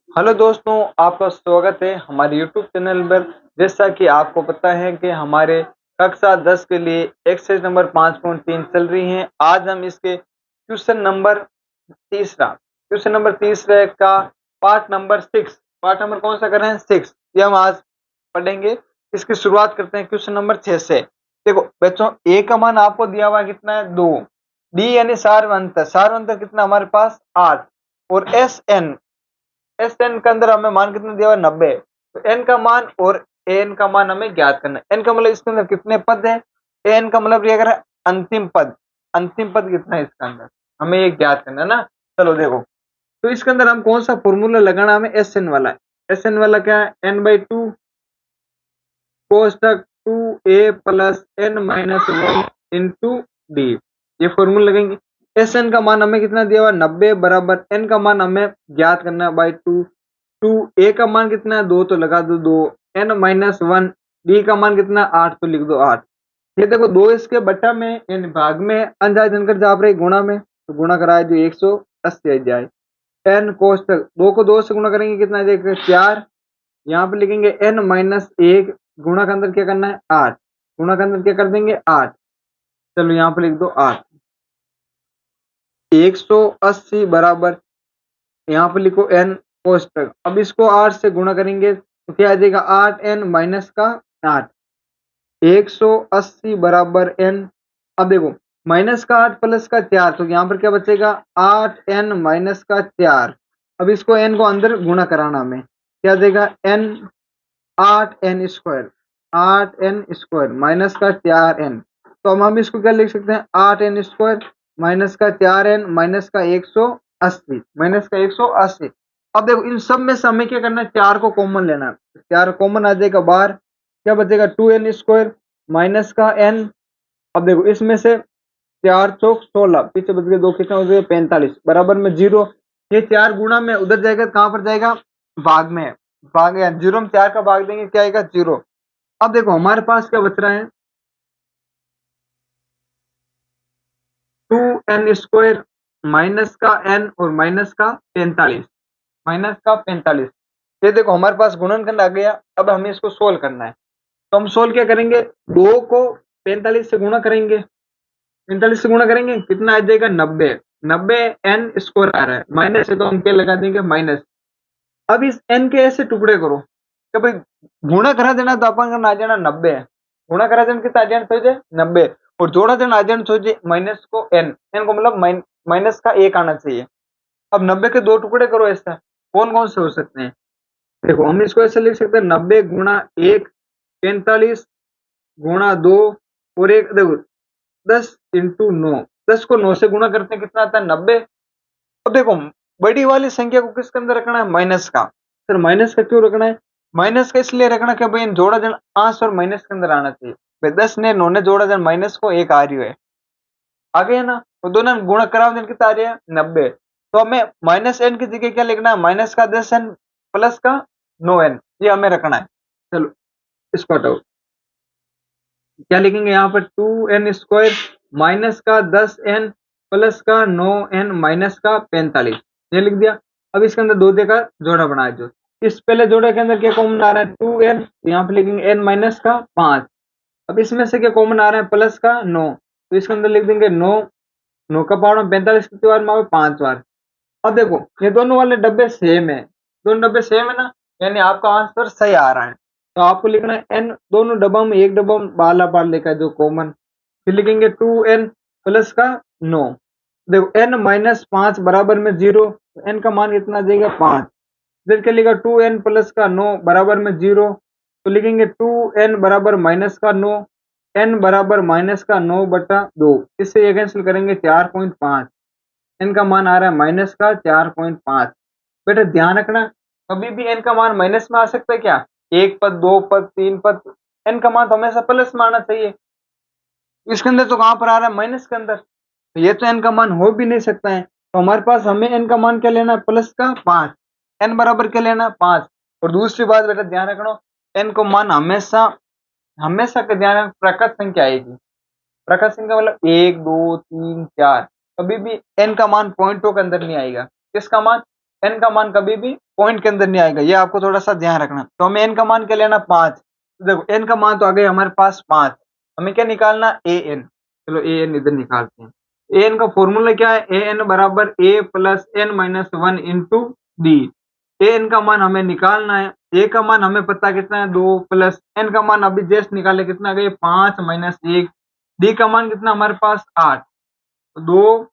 Hello दोस्तों, आपका स्वागत है हमारे यूट्यूब चैनल पर। जैसा कि आपको पता है कि हमारे कक्षा 10 के लिए एक्सरसाइज नंबर 5.3 चल रही है। आज हम इसके क्वेश्चन नंबर तीसरा का पार्ट नंबर कौन सा कर रहे हैं? 6। ये हम आज पढ़ेंगे। इसकी शुरुआत करते हैं क्वेश्चन नंबर 6 से। देखो बच्चों, ए का मान आपको दिया हुआ है कितना है? 2। डी यानी सार अंतर कितना हमारे पास? 8। और एस एन के अंदर हमें मान कितना दिया हुआ है? 90। तो एन का मान और एन का मान हमें ज्ञात करना है। एन का मतलब इसके अंदर कितने पद है? एन का मतलब ये अगर अंतिम पद कितना है इसके अंदर, हमें ये ज्ञात करना है ना। चलो देखो, तो इसके अंदर हम कौन सा फॉर्मूला लगाना? हमें एस एन वाला। एस एन वाला क्या है? n/2 कोष्टक 2a plus n minus 1 into D. ये फॉर्मूला लगेंगे। एस एन का मान हमें कितना दिया हुआ? 90 बराबर एन का मान हमें ज्ञात करना है बाई 2। 2a का मान कितना है? 2, तो लगा दो 2। n माइनस 1 डी का मान कितना? 8, तो लिख दो 8। ये देखो 2 इसके बट्टा में यानी भाग में अनजाए जनकर जा रहे गुणा में, तो गुणा कराए जो 180 आ जाए। एन कोष्टक 2 को 2 से गुणा करेंगे कितना आ जाएगा? 4। यहाँ पे लिखेंगे n माइनस 1 गुणा के अंदर क्या करना है? 8। गुणा के अंदर क्या कर देंगे? 8। चलो यहाँ पे लिख दो 8। 180 बराबर यहाँ पे लिखो n कोष्टक। अब इसको 8 से गुणा करेंगे तो क्या आ जाएगा? 8n माइनस का 8। 180 बराबर n। अब देखो माइनस का 8 प्लस का 4, तो यहाँ पर क्या बचेगा? 8n माइनस का 4। अब इसको n को अंदर गुणा कराना हमें, क्या देगा? n 8n स्क्वायर माइनस का 4n। तो हम इसको क्या लिख सकते हैं? 8n स्क्वायर माइनस का 4n माइनस का 180। अब देखो इन सब में से हमें क्या करना है? 4 को कॉमन लेना है। 4 कॉमन आ जाएगा बाहर, क्या बचेगा? 2n स्क्वायर माइनस का n। अब देखो इसमें से 4 चौक 16, पीछे बच गए 2, कितना हो गया? 45 बराबर में 0। ये 4 गुणा में उधर जाएगा, कहां पर जाएगा? भाग में। भाग या 0 में 4 का भाग देंगे, क्या आएगा? 0। अब देखो हमारे पास क्या बच रहा है? 2n स्क्वायर माइनस का n और माइनस का 45। ये देखो हमारे पास गुणनखंड आ गया। अब हमें इसको सोल्व करना है। तो हम सोल्व क्या करेंगे? 2 को 45 से गुणा करेंगे। 45 से गुणा करेंगे कितना आ जाएगा? 90। 90n स्क्वायर आ रहा है, माइनस है तो हम क्या लगा देंगे? माइनस। अब इस n के ऐसे टुकड़े करो कि भाई गुणा करा देना तो अपन का आ जाना 90 है। गुणा करा देना कितना आ जाना? सोचे 90। और जोड़ा देना आ जाना सोचे माइनस को n को मतलब माइनस का 1 आना चाहिए। अब 90 के 2 टुकड़े करो। ऐसा कौन कौन से हो सकते हैं? देखो हम इसको ऐसे लिख सकते हैं 90 गुणा 1 45 गुणा 2 और 1। देखो 10 इंटू 9, 10 को 9 से गुणा करते हैं कितना आता है? 90। अब देखो बड़ी वाली संख्या को किसके अंदर रखना है? माइनस का। सर माइनस का क्यों रखना है? माइनस का इसलिए रखना कि भाई जोड़ा जन आंस और माइनस के अंदर आना चाहिए। भाई 10 ने 9 ने जोड़ा जन माइनस को 1 आ रही है, आ गया ना। तो दोनों गुणा कराओ जन कितना आ रही है? 90। तो हमें माइनस एन की जगह क्या लिखना है? माइनस का 10n प्लस का 9n, ये हमें रखना है। चलो इसको हटाओ, क्या लिखेंगे यहाँ पर? 2n स्क्वायर माइनस का 10n प्लस का 9n माइनस का 45, ये लिख दिया। अब इसके अंदर 2 का जोड़ा बनाए। जो इस पहले जोड़े के अंदर क्या कॉमन आ रहा है? 2n, तो यहाँ पे लिखेंगे n माइनस का 5। अब इसमें से क्या कॉमन आ रहा है? प्लस का 9, तो इसके अंदर लिख देंगे 9। 9 का पावर में 45 कितनी बार में? 5 बार। अब देखो ये दोनों वाले डब्बे सेम है, दोनों डब्बे सेम है ना, यानी आपका आंसर सही आ रहा है। तो आपको लिखना है n दोनों डब्बों में, एक डब्बा बाला बार लेकर जो कॉमन, फिर लिखेंगे 2n प्लस का 9। देखो n माइनस 5 बराबर में 0, तो n का मान कितना आ जाएगा? 5। फिर क्या लिखा? 2n प्लस का 9 बराबर में 0, तो लिखेंगे 2n बराबर माइनस का 9, n बराबर माइनस का 9 बटा 2। इससे ये कैंसिल करेंगे 4.5। n का मान आ रहा है माइनस का 4.5। बेटा ध्यान रखना, कभी भी n का मान माइनस में आ सकता है क्या? एक पद, दो पद, तीन पद, n का मान तो हमेशा प्लस में आना चाहिए। इसके अंदर तो कहां पर आ रहा है? माइनस के अंदर। तो ये तो n का मान हो भी नहीं सकता है। तो हमारे पास हमें n का मान क्या लेना है? प्लस का 5। n बराबर क्या लेना है? 5। और दूसरी बात बेटा ध्यान रखना, n को मान हमेशा हमेशा का ध्यान प्रकट संख्या आएगी। प्रकट संख्या मतलब 1 2 3 4, कभी भी n का मान पॉइंटों के अंदर नहीं आएगा। किसका मान? n का मान कभी भी पॉइंट के अंदर नहीं आएगा, ये आपको थोड़ा सा ध्यान रखना। तो हमें एन का मान क्या लेना, 5। देखो एन का मान तो आ गया हमारे पास 5, हमें क्या निकालना, ए एन। चलो ए एन इधर निकालते हैं। ए एन का फॉर्मूला क्या है, ए एन बराबर A plus N minus 1 into D. A N का मान हमें निकालना है, ए का मान हमें पता कितना है 2, प्लस एन का मान अभी जस्ट निकाले कितना आ गया 5 माइनस 1, डी का मान कितना हमारे पास 8। 2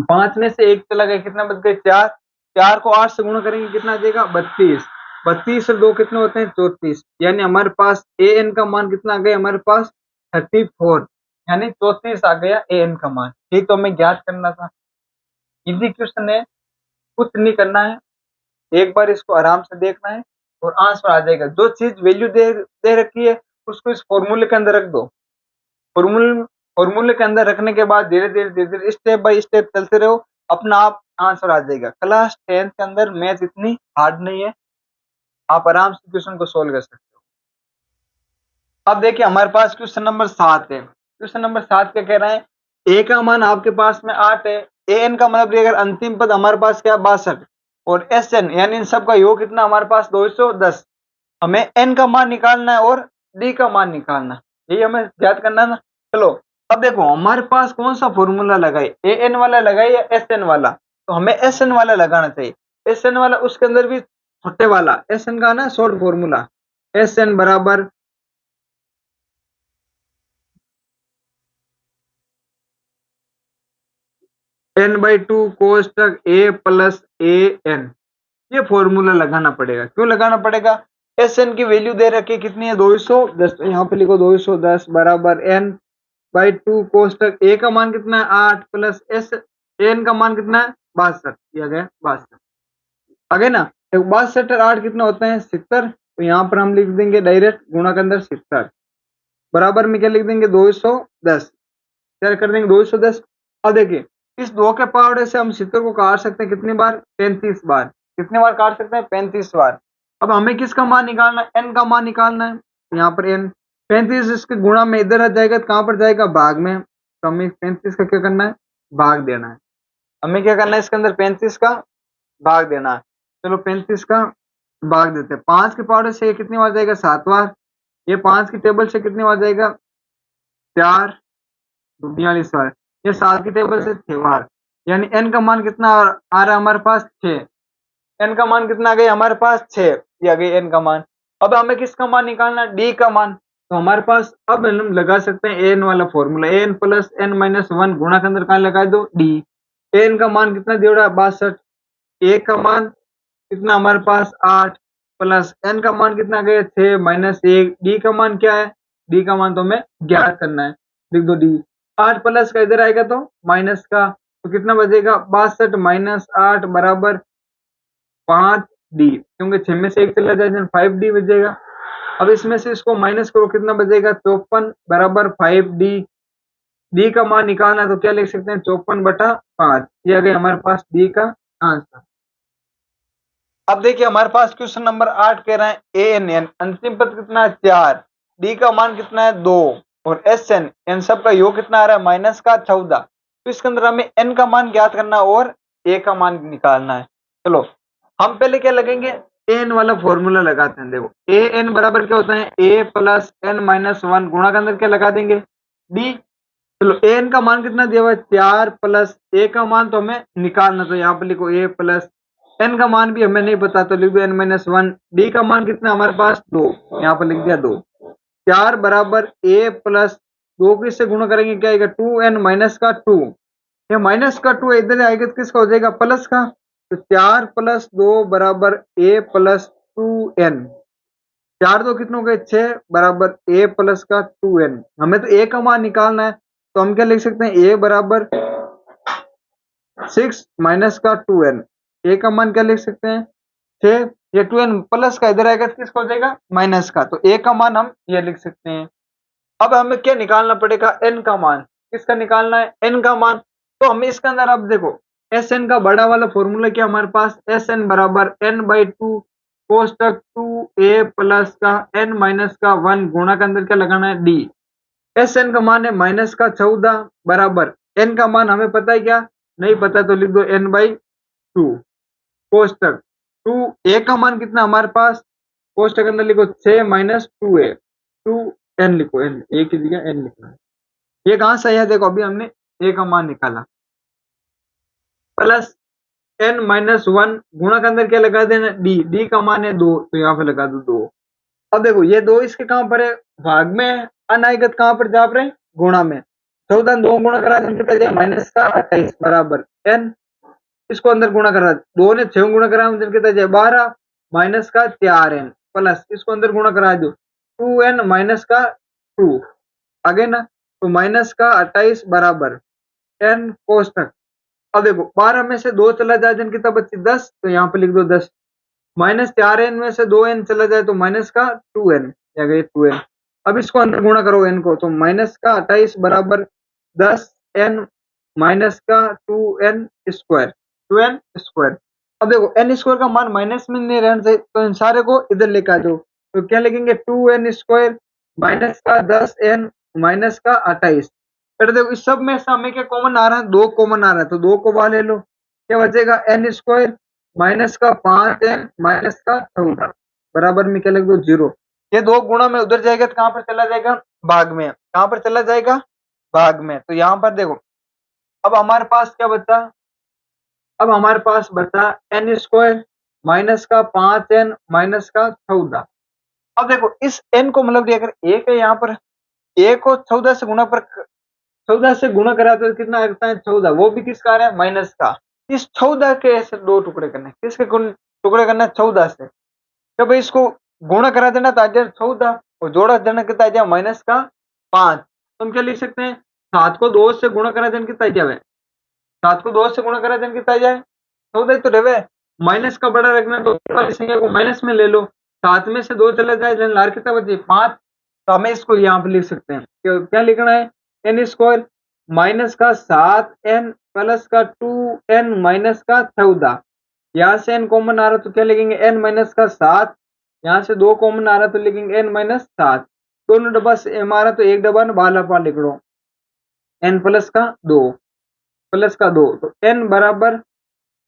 5 में से 1 चला गया, कितना बच गए 4। 4 को 8 से गुणा करेंगे कितना आ जाएगा 32। 32 और 2 कितने होते हैं 34, यानी हमारे पास ए एन का मान कितना आ गया हमारे पास 34, यानी 34 आ गया ए एन का मान। ये तो हमें ज्ञात करना था, इजी क्वेश्चन है, कुछ नहीं करना है, एक बार इसको आराम से देखना है और आंसर आ जाएगा। जो चीज वैल्यू दे रखी है उसको इस फॉर्मूले के अंदर रख दो। फॉर्मूले के अंदर रखने के बाद धीरे धीरे स्टेप बाय स्टेप चलते रहो, अपना आप आंसर आ जाएगा। क्लास 10th के अंदर मैथ इतनी हार्ड नहीं है, आप आराम से क्वेश्चन को सोल्व कर सकते हो। अब देखिए हमारे पास क्वेश्चन नंबर 7 है। क्वेश्चन नंबर 7 क्या कह रहा है, ए का मान आपके पास में 8 है, ए एन का मतलब अगर अंतिम पद हमारे पास क्या 62 और एस एन यानी इन सब का योग कितना हमारे पास 210। हमें एन का मान निकालना है और डी का मान निकालना है, यही हमें याद करना है ना। चलो अब देखो हमारे पास कौन सा फॉर्मूला लगाए, ए एन वाला लगाए या एस एन वाला, तो हमें एस एन वाला लगाना चाहिए। एस एन वाला उसके अंदर भी छोटे वाला एस एन का ना शॉर्ट फॉर्मूला, एस एन बराबर n/2 कोष्टक a प्लस ए एन, ये फॉर्मूला लगाना पड़ेगा। क्यों लगाना पड़ेगा, एस एन की वैल्यू दे रखी है कितनी है 210, तो यहाँ पे लिखो 210 बराबर n/2 कोष्टक ए का मान कितना है 8 प्लस एस एन का मान कितना है 62, किया गया 62 आगे ना। 62 और 8 कितना होता है 70, तो यहाँ पर हम लिख देंगे डायरेक्ट गुणा के अंदर 70 बराबर में क्या लिख देंगे 210, क्या कर देंगे 210। अब देखिए इस 2 के पावड़े से हम 70 को काट सकते हैं कितनी बार 35 बार, कितने बार काट सकते हैं 35 बार। अब हमें किसका मान निकालना है, एन का मान निकालना है, तो यहाँ पर एन 35 इसके गुणा में इधर आ जाएगा तो कहाँ पर जाएगा भाग में, तो हमें 35 का क्या करना है भाग देना है। हमें क्या करना है इसके अंदर 35 का भाग देना है। चलो 35 का भाग देते हैं, 5 के पावड़े से कितनी बार जाएगा 7 बार, ये 5 की टेबल से कितनी बार जाएगा 4 42 बार, ये 7 की टेबल से 6 बार, यानी n का मान कितना आ रहा है हमारे पास 6। n का मान कितना आ गया हमारे पास 6, ये आ गई n का मान। अब हमें किसका मान निकालना है d का मान, तो हमारे पास अब हम लगा सकते हैं an वाला formula, an plus n minus 1 गुणा के अंदर कहाँ लगा दो d। an का मान कितना दे रहा है 62, a का मान कितना हमारे पास 8 प्लस n का मान कितना गया 6 माइनस 1, d का मान क्या है, d का मान तो हमें ज्ञात करना है, लिख दो d। 8 प्लस का इधर आएगा तो माइनस का, तो कितना बचेगा 62 माइनस 8 बराबर 5d, क्योंकि 6 में से 1 चला जाए 5d बचेगा। अब इसमें से इसको माइनस करो कितना बचेगा 54 बराबर 5d। d का मान निकालना है तो क्या लिख सकते हैं 54/5, ये आ गया हमारे पास d का आंसर। अब देखिए हमारे पास क्वेश्चन नंबर 8 कह रहा है ए एन एन अंतिम पद कितना है 4, डी का मान कितना है 2 और एस एन इन सब का योग कितना आ रहा है माइनस का 14। तो इसके अंदर हमें एन का मान ज्ञात करना और ए का मान निकालना है। चलो हम पहले क्या लगेंगे ए एन वाला फॉर्मूला लगाते हैं। देखो ए एन बराबर क्या होता है ए प्लस एन माइनस 1 गुणा के अंदर क्या लगा देंगे डी। चलो ए एन का मान कितना दिया हुआ है 4 प्लस ए का मान तो हमें निकालना, तो यहाँ पे लिखो ए प्लस एन का मान भी हमें नहीं पता तो लिख दो एन माइनस 1। डी का मान कितना हमारे पास 2, यहाँ पर लिख दिया 2। 4 बराबर ए प्लस 2 को इससे गुणा करेंगे क्या आएगा 2n माइनस का 2, ये माइनस का 2 इधर आएगा तो किसका हो जाएगा प्लस का, तो 4 प्लस 2 बराबर ए प्लस 2n। 4 2 कितने हो गए 6 बराबर ए प्लस का 2n। हमें तो ए का मान निकालना है तो हम क्या लिख सकते हैं ए बराबर 6 माइनस का 2n। ए का मान क्या लिख सकते हैं 6, ये 2n प्लस का इधर आएगा तो किसका हो जाएगा माइनस का, तो ए का मान हम ये लिख सकते हैं। अब हमें क्या निकालना पड़ेगा n का मान, किसका निकालना है n का मान, तो हमें इसके अंदर अब देखो एस एन का बड़ा वाला फॉर्मूला क्या हमारे पास एस एन बराबर n/2 कोष्टक 2a प्लस का n माइनस का 1 गुणा के अंदर क्या लगाना है d। एस एन का मान है माइनस का 14 बराबर n का मान हमें पता है क्या नहीं पता, तो लिख दो n/2। कोष्टक 2 ए का मान कितना हमारे पास, कोष्टक अंदर लिखो 6 माइनस 2a, 2n लिखो, n ए की जगह n लिखना है। ये कहाँ से आया, देखो अभी हमने ए का मान निकाला, प्लस n माइनस 1 गुणा के अंदर क्या लगा देना, डी का मान है 2, तो यहाँ पे लगा दो 2। अब देखो ये 2 इसके कहाँ पर है, भाग में है, अनायगत कहाँ पर जा रहे हैं, गुणा में। 14 2 गुणा करा देंगे माइनस का 28 बराबर n, इसको अंदर गुणा करा, 2 ने 6 गुणा करा कितना जाए 12 माइनस का 4n, प्लस इसको अंदर गुणा करा दो 2n माइनस का 2, आगे ना, तो माइनस का 28 बराबर n कोष्टक। अब देखो 12 में से 2 चला जाए जन कितना बच्चे 10, तो यहाँ पे लिख दो 10, माइनस 4n में से 2n चला जाए तो माइनस का 2n, या गए 2n। अब इसको अंदर गुणा करो n को, तो माइनस का 28 बराबर 10n माइनस का 2n स्क्वायर, 2n स्क्वायर। अब देखो n स्क्वायर का मान माइनस में नहीं रहना चाहिए, तो इन सारे को इधर लेकर आ जाओ, तो क्या लिखेंगे 2n स्क्वायर माइनस का 10n माइनस का 28। फिर देखो इस सब में से हमें क्या कॉमन आ रहा है, 2 कॉमन आ रहा है, तो 2 को बाहर ले लो, क्या बचेगा n स्क्वायर माइनस का 5n माइनस का 14 बराबर में क्या लिख दो 0। ये 2 गुणा में उधर जाएगा तो कहां पर चला जाएगा, भाग में, कहां पर चला जाएगा, भाग में। तो यहां पर देखो अब हमारे पास क्या बचा, अब हमारे पास बचा n स्क्वायर माइनस का 5n माइनस का 14। अब देखो इस n को मतलब अगर 1 है यहाँ पर, a को 14 से गुणा पर 14 से गुणा करा तो कितना आता है 14, वो भी किसका आ रहा है माइनस का। इस 14 के ऐसे 2 टुकड़े करने, किसके टुकड़े करना है 14 से, तो भाई इसको गुणा करा देना तो आ जाए 14 और जोड़ा देना कितना आ जाए माइनस का 5। तो हम क्या लिख सकते हैं, 7 को 2 से गुणा करा देना कितना आ जाए, 7 को 2 से गुणा करा देना कितना आ जाए 14 ही तो रहे, माइनस का बड़ा रखना तो वाली संख्या को माइनस में ले लो, 7 में से 2 चला जाए लार कितना बचे 5। तो हमें इसको यहाँ पे लिख सकते हैं, क्या लिखना है n स्क्वायर माइनस का 7n प्लस का 2n माइनस का 14। यहाँ से n कॉमन आ रहा तो क्या लिखेंगे n माइनस का 7, यहाँ से 2 कॉमन आ रहा तो लिखेंगे n माइनस 7, दोनों डब्बा से m आ रहा तो एक डब्बा न बाला पा लिख लो n प्लस का 2 प्लस का 2, तो n बराबर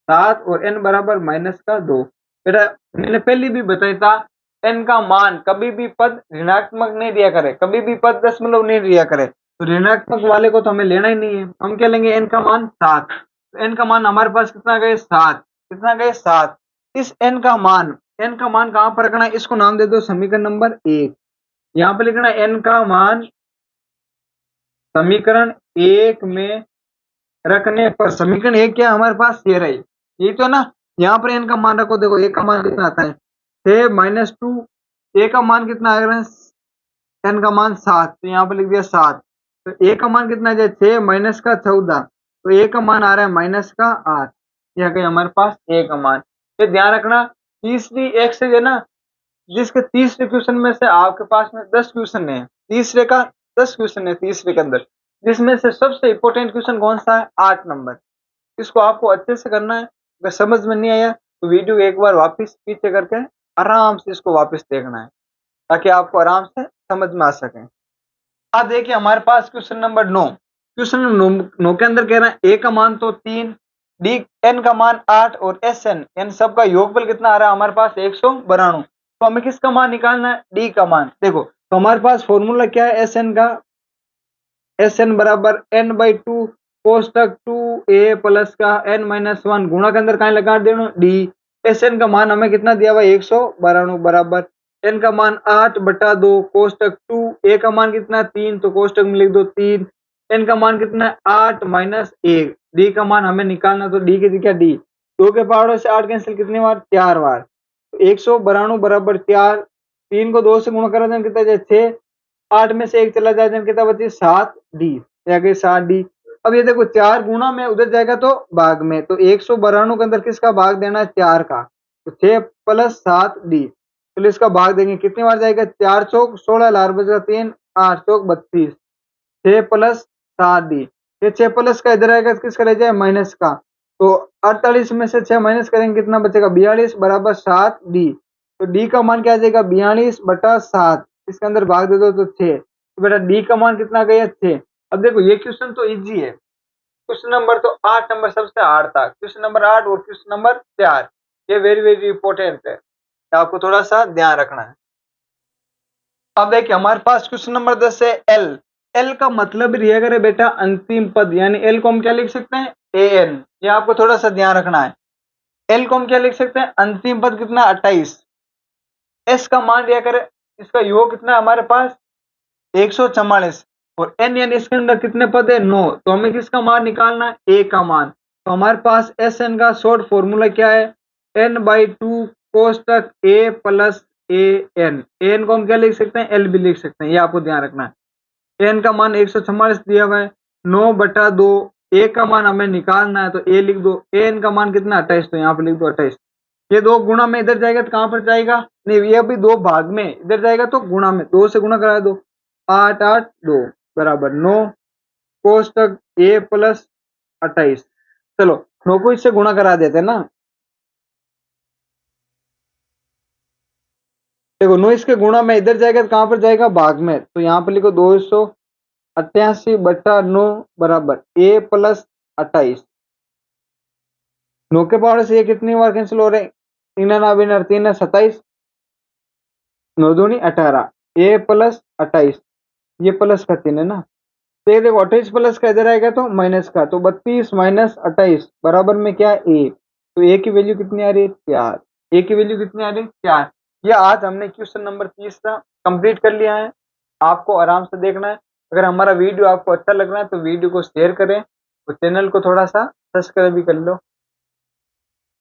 7 और n बराबर माइनस का 2। बेटा मैंने पहले भी बताया था n का मान कभी भी पद ऋणात्मक नहीं दिया करे, कभी भी पद दशमलव नहीं दिया करे, तो ऋणात्मक वाले को तो हमें लेना ही नहीं है, हम क्या लेंगे n का मान 7। तो n का मान हमारे पास कितना गए 7, कितना गए 7। इस n का मान कहाँ पर रखना है, इसको नाम दे दो समीकरण नंबर 1। यहाँ पे लिखना है n का मान समीकरण 1 में रखने पर, समीकरण 1 क्या हमारे पास ये रही, ये तो ना, यहाँ पर n का मान रखो, देखो a का मान कितना आता है 6 माइनस 2, a का मान कितना आ रहा है n का मान 7, तो यहाँ पर लिख दिया 7। तो a का मान कितना आ जाए 6 माइनस का 14, तो a का मान आ रहा है माइनस का 8, यह गया हमारे पास a का मान। ये ध्यान रखना तीसरी एक से है ना, जिसके तीसरे क्वेश्चन में से आपके पास में 10 क्वेश्चन है, तीसरे का 10 क्वेश्चन है तीसरे के अंदर, जिसमें से सबसे इंपॉर्टेंट क्वेश्चन कौन सा है 8 नंबर। इसको आपको अच्छे से करना है, अगर समझ में नहीं आया तो वीडियो एक बार वापस पीछे करके आराम से इसको वापस देखना है, ताकि आपको आराम से समझ में आ सके। अब देखिए हमारे पास क्वेश्चन नंबर 9, क्वेश्चन नंबर 9 के अंदर कह रहा है a का मान तो 3, डी n का मान 8 और एस एन सब का योगफल कितना आ रहा है हमारे पास 192। तो हमें किसका मान निकालना है, डी का मान। देखो तो हमारे पास फॉर्मूला क्या है एस एन का, एस एन बराबर n बाई 2 कोष्टक 2a प्लस का n माइनस 1 गुणा के अंदर कहाँ लगा देना डी। एस एन का मान हमें कितना दिया हुआ 192 बराबर n का मान 8 बटा 2 कोष्टक 2, a का मान कितना 3 तो कोष्टक में लिख दो 3, n का मान कितना 8 माइनस 1, डी का मान हमें निकालना, तो डी की जगह डी, 2 के पावर से 8 कैंसिल कितनी बार 4 बार, 192 बराबर 4, 3 को 2 से गुणा करा दें कितना जाए 6, 8 में से 1 चला जाए दें कितना बचे 7 डी, या गए 7 डी। अब ये देखो 4 गुणा में उधर जाएगा तो भाग में, तो 192 के अंदर किसका भाग देना है 4 का, तो 6 प्लस 7 डी, तो इसका भाग देंगे कितनी बार जाएगा 4 चौक 16 लार बचेगा 3, 8 चौक 32, 6 प्लस 7 डी, ये 6 प्लस का इधर आएगा किसका रह जाए माइनस का, तो 48 में से 6 माइनस करेंगे कितना बचेगा 42 बराबर 7 डी, तो डी का मान क्या आ जाएगा 42 बटा 7, इसके अंदर भाग दे दो तो 6, तो बेटा डी का मान कितना गया 6। अब देखो ये क्वेश्चन तो इजी है, क्वेश्चन नंबर तो 8 नंबर सबसे हार्ड था, क्वेश्चन नंबर 8 और क्वेश्चन नंबर 4, ये वेरी वेरी इंपॉर्टेंट है, आपको थोड़ा सा ध्यान रखना है। अब देखिए हमारे पास क्वेश्चन नंबर 10 है एल। एल का मतलब रिया करे बेटा अंतिम पद, यानी एल को हम क्या लिख सकते हैं, ए एन। ये आपको थोड़ा सा ध्यान रखना है। एल को हम क्या लिख सकते हैं, अंतिम पद कितना 28। एस का मान रिया करे, इसका योग कितना है हमारे पास 144, और एन यानी इसके अंदर कितने पद है 9, तो हमें किसका मान निकालना है, ए का मान। तो हमारे पास एस एन का शॉर्ट फॉर्मूला क्या है, n/2 कोष्टक A plus A N. N को हम क्या लिख सकते हैं, एल भी लिख सकते हैं, ये आपको ध्यान रखना है। एन का मान 144 दिया हुआ है, 9/2, ए का मान हमें निकालना है तो ए लिख दो, एन का मान कितना 28, तो यहाँ पे लिख दो 28। ये दो गुणा में इधर जाएगा तो कहां पर जाएगा, नहीं ये अभी दो भाग में, इधर जाएगा तो गुणा में, 2 से गुणा करा दो, 8 8 2 बराबर 9 कोष्टक ए प्लस 28। चलो 9 को इससे गुणा करा देते हैं ना। देखो 9 इसके गुणा में इधर जाएगा तो कहां पर जाएगा, भाग में, तो यहाँ पर लिखो 288/9 बराबर ए प्लस 28। 9 के पावर से ये कितनी बार कैंसिल हो रहे हैं, 3 3 27, 9 दूनी 18, ए प्लस 28, ये प्लस का 3 है ना, तो ये देखो 28 प्लस का इधर आएगा तो माइनस का, तो 32 माइनस 28 बराबर में क्या है, ए। तो ए की वैल्यू कितनी आ रही है, 4। ए की वैल्यू कितनी आ रही है, 4। ये आज हमने क्वेश्चन नंबर 30 का कंप्लीट कर लिया है। आपको आराम से देखना है। अगर हमारा वीडियो आपको अच्छा लग रहा है तो वीडियो को शेयर करें और चैनल को थोड़ा सा सब्सक्राइब भी कर लो।